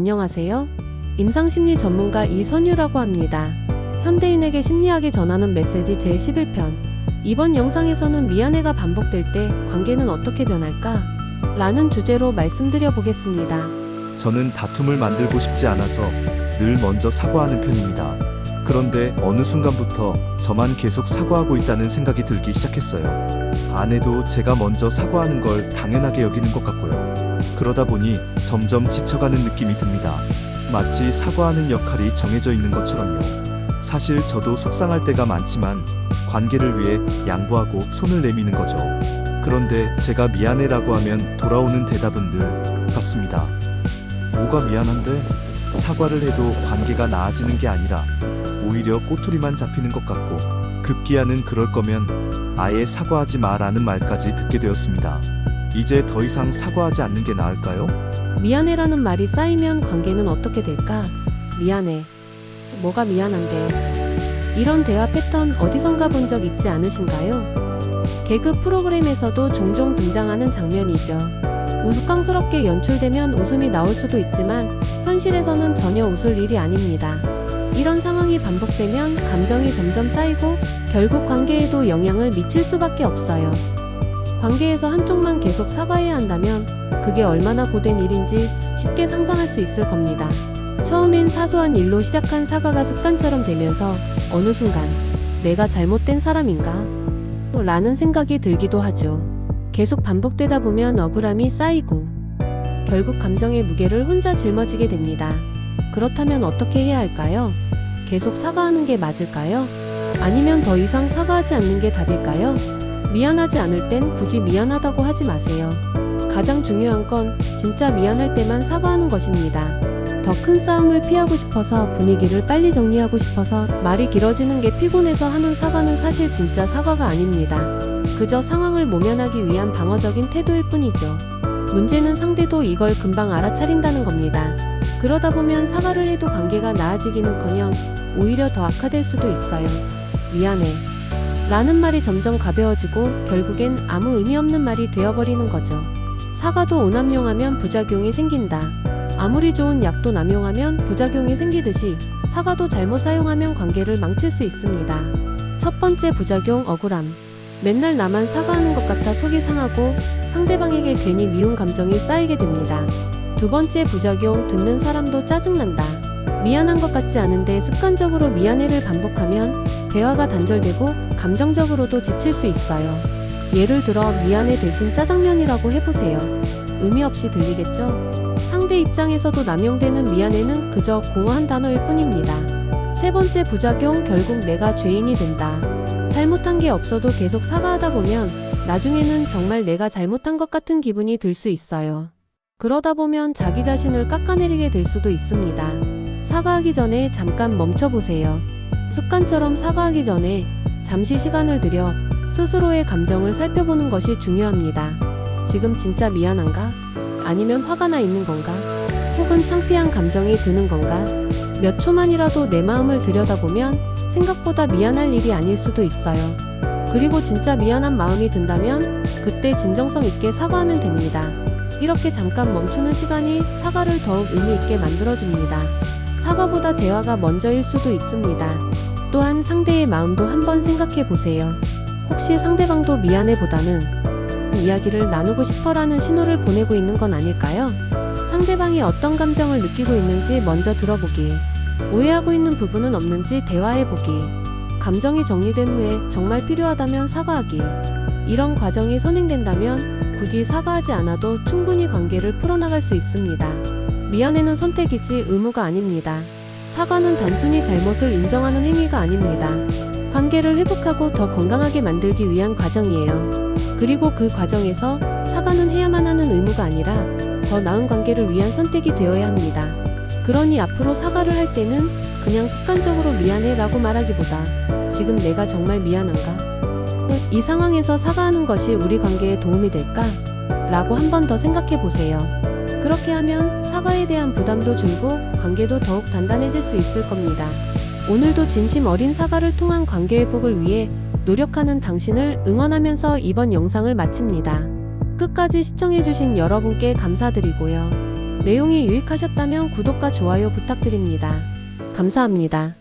안녕하세요. 임상심리 전문가 이선유라고 합니다. 현대인에게 심리학이 전하는 메시지 제11편. 이번 영상에서는 미안해가 반복될 때 관계는 어떻게 변할까? 라는 주제로 말씀드려 보겠습니다. 저는 다툼을 만들고 싶지 않아서 늘 먼저 사과하는 편입니다. 그런데 어느 순간부터 저만 계속 사과하고 있다는 생각이 들기 시작했어요. 아내도 제가 먼저 사과하는 걸 당연하게 여기는 것 같고요. 그러다 보니 점점 지쳐가는 느낌이 듭니다. 마치 사과하는 역할이 정해져 있는 것처럼요. 사실 저도 속상할 때가 많지만 관계를 위해 양보하고 손을 내미는 거죠. 그런데 제가 미안해라고 하면 돌아오는 대답은 늘 같습니다. 뭐가 미안한데? 사과를 해도 관계가 나아지는 게 아니라 오히려 꼬투리만 잡히는 것 같고, 급기야는 그럴 거면 아예 사과하지 마라는 말까지 듣게 되었습니다. 이제 더 이상 사과하지 않는 게 나을까요? 미안해라는 말이 쌓이면 관계는 어떻게 될까? 미안해. 뭐가 미안한데? 이런 대화 패턴 어디선가 본 적 있지 않으신가요? 개그 프로그램에서도 종종 등장하는 장면이죠. 우스꽝스럽게 연출되면 웃음이 나올 수도 있지만 현실에서는 전혀 웃을 일이 아닙니다. 이런 상황이 반복되면 감정이 점점 쌓이고 결국 관계에도 영향을 미칠 수밖에 없어요. 관계에서 한쪽만 계속 사과해야 한다면 그게 얼마나 고된 일인지 쉽게 상상할 수 있을 겁니다. 처음엔 사소한 일로 시작한 사과가 습관처럼 되면서 어느 순간 내가 잘못된 사람인가? 라는 생각이 들기도 하죠. 계속 반복되다 보면 억울함이 쌓이고 결국 감정의 무게를 혼자 짊어지게 됩니다. 그렇다면 어떻게 해야 할까요? 계속 사과하는 게 맞을까요? 아니면 더 이상 사과하지 않는 게 답일까요? 미안하지 않을 땐 굳이 미안하다고 하지 마세요. 가장 중요한 건 진짜 미안할 때만 사과하는 것입니다. 더 큰 싸움을 피하고 싶어서, 분위기를 빨리 정리하고 싶어서 말이 길어지는 게 피곤해서 하는 사과는 사실 진짜 사과가 아닙니다. 그저 상황을 모면하기 위한 방어적인 태도일 뿐이죠. 문제는 상대도 이걸 금방 알아차린다는 겁니다. 그러다 보면 사과를 해도 관계가 나아지기는커녕 오히려 더 악화될 수도 있어요. 미안해 라는 말이 점점 가벼워지고 결국엔 아무 의미 없는 말이 되어버리는 거죠. 사과도 오남용하면 부작용이 생긴다. 아무리 좋은 약도 남용하면 부작용이 생기듯이 사과도 잘못 사용하면 관계를 망칠 수 있습니다. 첫 번째 부작용, 억울함. 맨날 나만 사과하는 것 같아 속이 상하고 상대방에게 괜히 미운 감정이 쌓이게 됩니다. 두 번째 부작용, 듣는 사람도 짜증난다. 미안한 것 같지 않은데 습관적으로 미안해를 반복하면 대화가 단절되고 감정적으로도 지칠 수 있어요. 예를 들어 미안해 대신 짜장면이라고 해보세요. 의미 없이 들리겠죠? 상대 입장에서도 남용되는 미안해는 그저 공허한 단어일 뿐입니다. 세 번째 부작용, 결국 내가 죄인이 된다. 잘못한 게 없어도 계속 사과하다 보면 나중에는 정말 내가 잘못한 것 같은 기분이 들 수 있어요. 그러다 보면 자기 자신을 깎아내리게 될 수도 있습니다. 사과하기 전에 잠깐 멈춰보세요. 습관처럼 사과하기 전에 잠시 시간을 들여 스스로의 감정을 살펴보는 것이 중요합니다. 지금 진짜 미안한가? 아니면 화가 나 있는 건가? 혹은 창피한 감정이 드는 건가? 몇 초만이라도 내 마음을 들여다보면 생각보다 미안할 일이 아닐 수도 있어요. 그리고 진짜 미안한 마음이 든다면 그때 진정성 있게 사과하면 됩니다. 이렇게 잠깐 멈추는 시간이 사과를 더욱 의미 있게 만들어줍니다. 사과보다 대화가 먼저일 수도 있습니다. 또한 상대의 마음도 한번 생각해 보세요. 혹시 상대방도 미안해보다는 이야기를 나누고 싶어라는 신호를 보내고 있는 건 아닐까요? 상대방이 어떤 감정을 느끼고 있는지 먼저 들어보기, 오해하고 있는 부분은 없는지 대화해보기, 감정이 정리된 후에 정말 필요하다면 사과하기. 이런 과정이 선행된다면 굳이 사과하지 않아도 충분히 관계를 풀어나갈 수 있습니다. 미안해는 선택이지 의무가 아닙니다. 사과는 단순히 잘못을 인정하는 행위가 아닙니다. 관계를 회복하고 더 건강하게 만들기 위한 과정이에요. 그리고 그 과정에서 사과는 해야만 하는 의무가 아니라 더 나은 관계를 위한 선택이 되어야 합니다. 그러니 앞으로 사과를 할 때는 그냥 습관적으로 미안해 라고 말하기보다 지금 내가 정말 미안한가? 이 상황에서 사과하는 것이 우리 관계에 도움이 될까? 라고 한 번 더 생각해 보세요. 그렇게 하면 사과에 대한 부담도 줄고 관계도 더욱 단단해질 수 있을 겁니다. 오늘도 진심 어린 사과를 통한 관계 회복을 위해 노력하는 당신을 응원하면서 이번 영상을 마칩니다. 끝까지 시청해주신 여러분께 감사드리고요. 내용이 유익하셨다면 구독과 좋아요 부탁드립니다. 감사합니다.